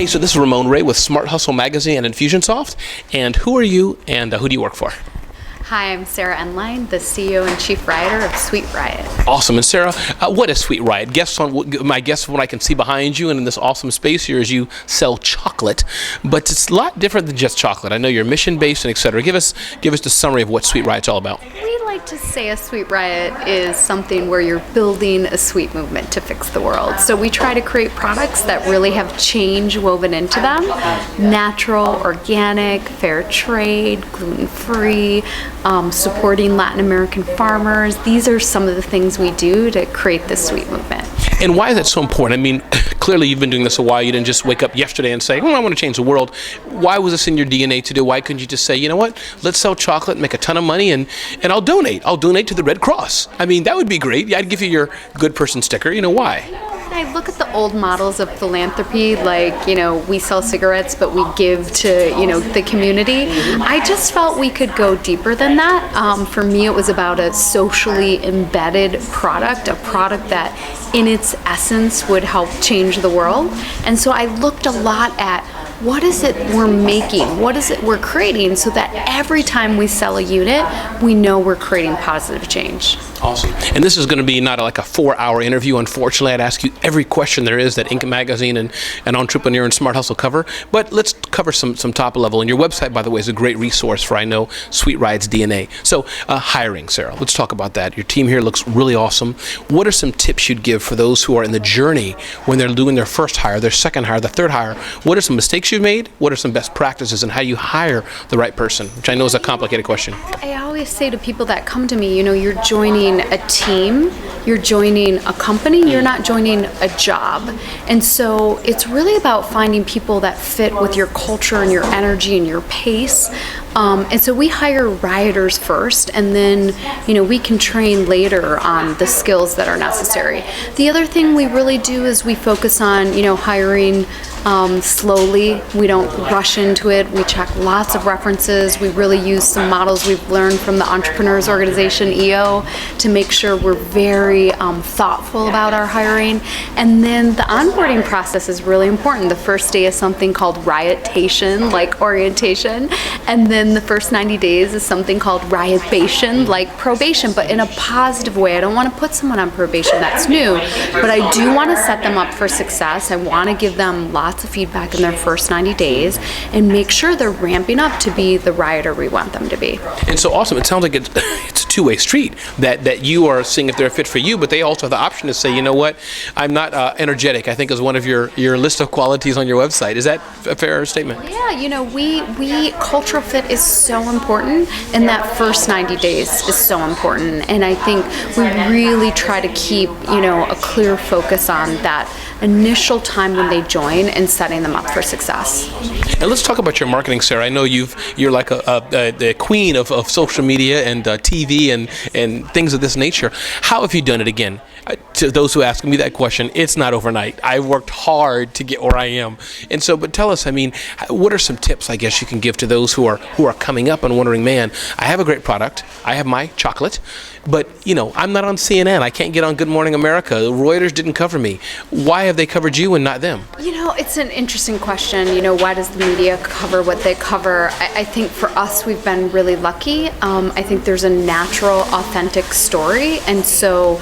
Hey, so this is Ramon Ray with Smart Hustle Magazine and Infusionsoft. And who are you and who do you work for? Hi, I'm Sarah Endline, the CEO and Chief Writer of Sweet Riot. Awesome. And Sarah, what is Sweet Riot? My guess from what I can see behind you and in this awesome space here is you sell chocolate, but it's a lot different than just chocolate. I know you're mission-based and et cetera. Give us the summary of what Sweet Riot's all about. We like to say a Sweet Riot is something where you're building a sweet movement to fix the world. So we try to create products that really have change woven into them. Natural, organic, fair trade, gluten-free, supporting Latin American farmers. These are some of the things we do to create this sweet movement. And why is that so important? I mean, clearly you've been doing this a while. You didn't just wake up yesterday and say, I want to change the world. Why was this in your DNA to do? Why couldn't you just say, you know what, let's sell chocolate, make a ton of money, and I'll donate. I'll donate to the Red Cross. I mean, that would be great. I'd give you your good person sticker. Why? I look at the old models of philanthropy, like, we sell cigarettes, but we give to, the community. I just felt we could go deeper than that. For me, it was about a socially embedded product, a product that in its essence would help change the world. And so I looked a lot at what is it we're making? What is it we're creating so that every time we sell a unit, we know we're creating positive change. Awesome. And this is going to be not like a 4-hour interview. Unfortunately, I'd ask you every question there is that Inc. Magazine and Entrepreneur and Smart Hustle cover. But let's cover some top level. And your website, by the way, is a great resource for, I know, Sweet Riot's DNA. So hiring, Sarah, let's talk about that. Your team here looks really awesome. What are some tips you'd give for those who are in the journey when they're doing their first hire, their second hire, the third hire? What are some mistakes you've made? What are some best practices and how you hire the right person? Which I know is a complicated question. I always say to people that come to me, you're joining a team, you're joining a company, you're not joining a job. And so it's really about finding people that fit with your culture and your energy and your pace. And so we hire rioters first, and then, we can train later on the skills that are necessary. The other thing we really do is we focus on, hiring slowly. We don't rush into it. We check lots of references. We really use some models we've learned from the Entrepreneurs Organization, EO, to make sure we're very thoughtful about our hiring. And then the onboarding process is really important. The first day is something called riotation, like orientation. And then the first 90 days is something called riotbation, like probation, but in a positive way. I don't want to put someone on probation that's new, but I do want to set them up for success. I want to give them lots of feedback in their first 90 days and make sure they're ramping up to be the rioter we want them to be. And so awesome. It sounds like it's a two-way street, that you are seeing if they're a fit for you, but they also have the option to say, you know what, I'm not energetic, I think is one of your list of qualities on your website. Is that a fair statement? Yeah, we cultural fit is so important, and that first 90 days is so important. And I think we really try to keep, a clear focus on that initial time when they join and setting them up for success. And let's talk about your marketing, Sarah. I know you're like the queen of social media and TV and things of this nature. How have you done it again? To those who ask me that question, it's not overnight. I've worked hard to get where I am. And so, but tell us, what are some tips, I guess, you can give to those who are coming up and wondering, man, I have a great product. I have my chocolate, but, I'm not on CNN. I can't get on Good Morning America. Reuters didn't cover me. Why have they covered you and not them? It's an interesting question. Why does the media cover what they cover? I think for us, we've been really lucky. I think there's a natural, authentic story. And so,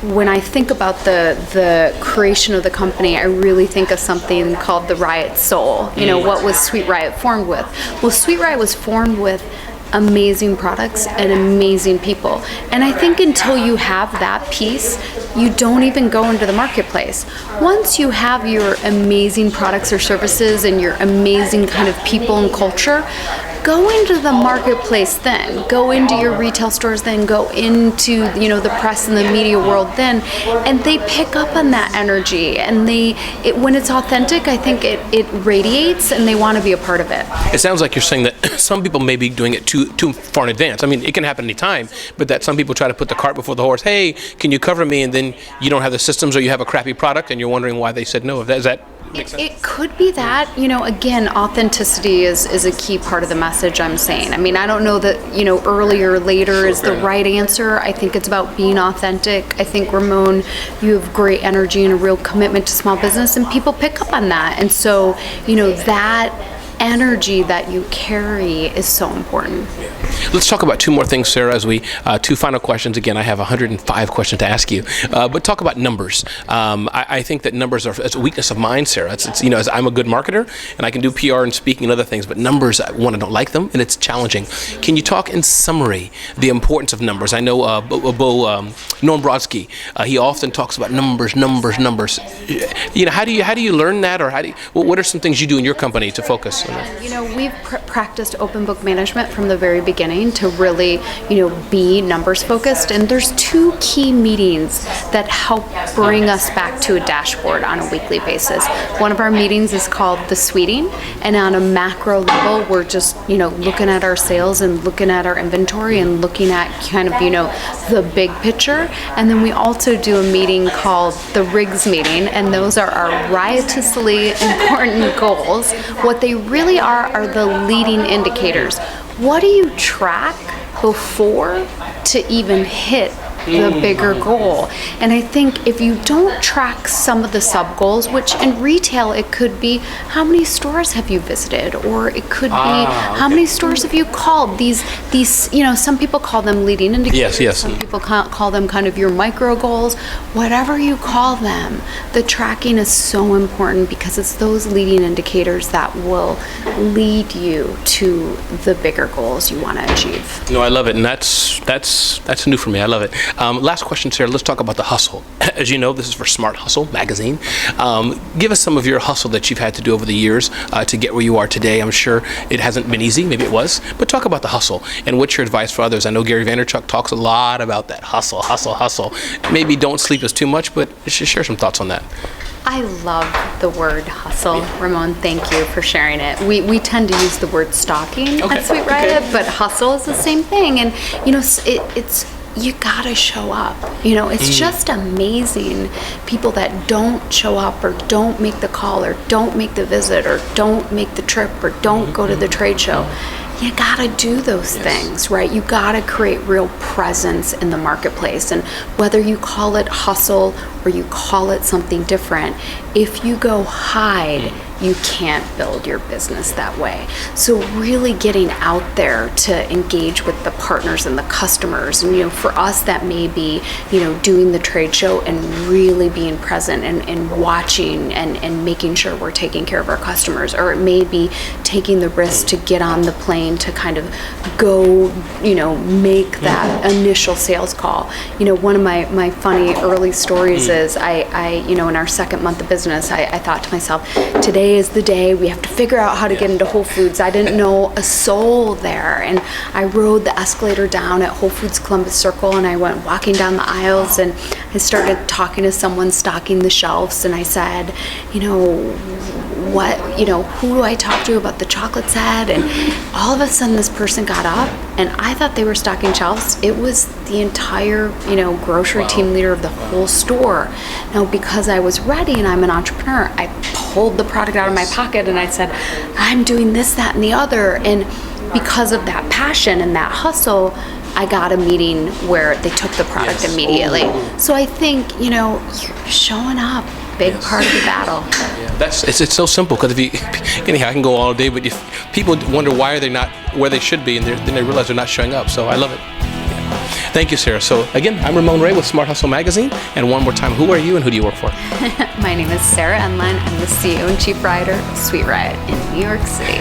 when I think about the creation of the company, I really think of something called the Riot Soul. What was Sweet Riot formed with? Well, Sweet Riot was formed with amazing products and amazing people. And I think until you have that piece, you don't even go into the marketplace. Once you have your amazing products or services and your amazing kind of people and culture, go into the marketplace then. Go into your retail stores then. Go into, the press and the media world then. And they pick up on that energy. And when it's authentic, I think it radiates and they want to be a part of it. It sounds like you're saying that some people may be doing it too far in advance. It can happen anytime, but that some people try to put the cart before the horse. Hey, can you cover me? And then you don't have the systems or you have a crappy product and you're wondering why they said no. Is that Makes sense. It could be that, again, authenticity is a key part of the message I'm saying. I mean, I don't know that, earlier or later is the right answer. I think it's about being authentic. I think, Ramon, you have great energy and a real commitment to small business, and people pick up on that. And so, that energy that you carry is so important. Let's talk about two more things, Sarah, as we, two final questions. Again, I have 105 questions to ask you, but talk about numbers. I think that numbers are it's a weakness of mine, Sarah. It's as I'm a good marketer and I can do PR and speaking and other things, but numbers, one, I don't like them and it's challenging. Can you talk in summary the importance of numbers? I know Norm Brodsky, he often talks about numbers. How do you learn that, or what are some things you do in your company to focus on that? We've practiced open book management from the very beginning to really, be numbers focused. And there's two key meetings that help bring us back to a dashboard on a weekly basis. One of our meetings is called the Sweeting, and on a macro level, we're just, looking at our sales and looking at our inventory and looking at kind of, the big picture. And then we also do a meeting called the Rigs meeting, and those are our riotously important goals. What they really are the leading indicators. What do you track before to even hit the bigger goal? And I think if you don't track some of the sub goals, which in retail it could be how many stores have you visited, or it could be how many stores have you called. These some people call them leading indicators. Yes. Some people call them kind of your micro goals. Whatever you call them, the tracking is so important because it's those leading indicators that will lead you to the bigger goals you want to achieve. No, I love it, and that's new for me. I love it. Last question, Sarah. Let's talk about the hustle. As you know, this is for Smart Hustle magazine. Give us some of your hustle that you've had to do over the years to get where you are today. I'm sure it hasn't been easy. Maybe it was. But talk about the hustle and what's your advice for others. I know Gary Vaynerchuk talks a lot about that hustle. Maybe don't sleep as too much, but share some thoughts on that. I love the word hustle, Ramon. Thank you for sharing it. We tend to use the word stalking at Sweet Riot, but hustle is the same thing. And it's you gotta show up. It's just amazing people that don't show up or don't make the call or don't make the visit or don't make the trip or don't go to the trade show. You gotta do those things, right? You gotta create real presence in the marketplace. And whether you call it hustle or you call it something different, if you go hide, you can't build your business that way. So really getting out there to engage with the partners and the customers. And, for us, that may be, doing the trade show and really being present and watching and making sure we're taking care of our customers. Or it may be taking the risk to get on the plane to kind of go, make that initial sales call. One of my funny early stories is I in our second month of business, I thought to myself, today is the day we have to figure out how to get into Whole Foods. I didn't know a soul there, and I rode the escalator down at Whole Foods Columbus Circle, and I went walking down the aisles, and I started talking to someone stocking the shelves, and I said, who do I talk to about the chocolate set? And all of a sudden this person got up, and I thought they were stocking shelves. It was the entire, grocery team leader of the whole store. Now, because I was ready and I'm an entrepreneur, I pulled the product out of my pocket and I said, I'm doing this, that, and the other. And because of that passion and that hustle, I got a meeting where they took the product immediately. So I think, showing up, big part of the battle. It's so simple, because anyhow, I can go all day, but if people wonder why are they not where they should be, and then they realize they're not showing up. So I love it. Thank you, Sarah. So again, I'm Ramon Ray with Smart Hustle Magazine. And one more time, who are you and who do you work for? My name is Sarah Endline. I'm the CEO and Chief Writer of Sweet Riot in New York City.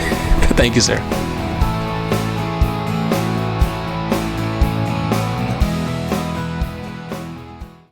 Thank you, Sarah.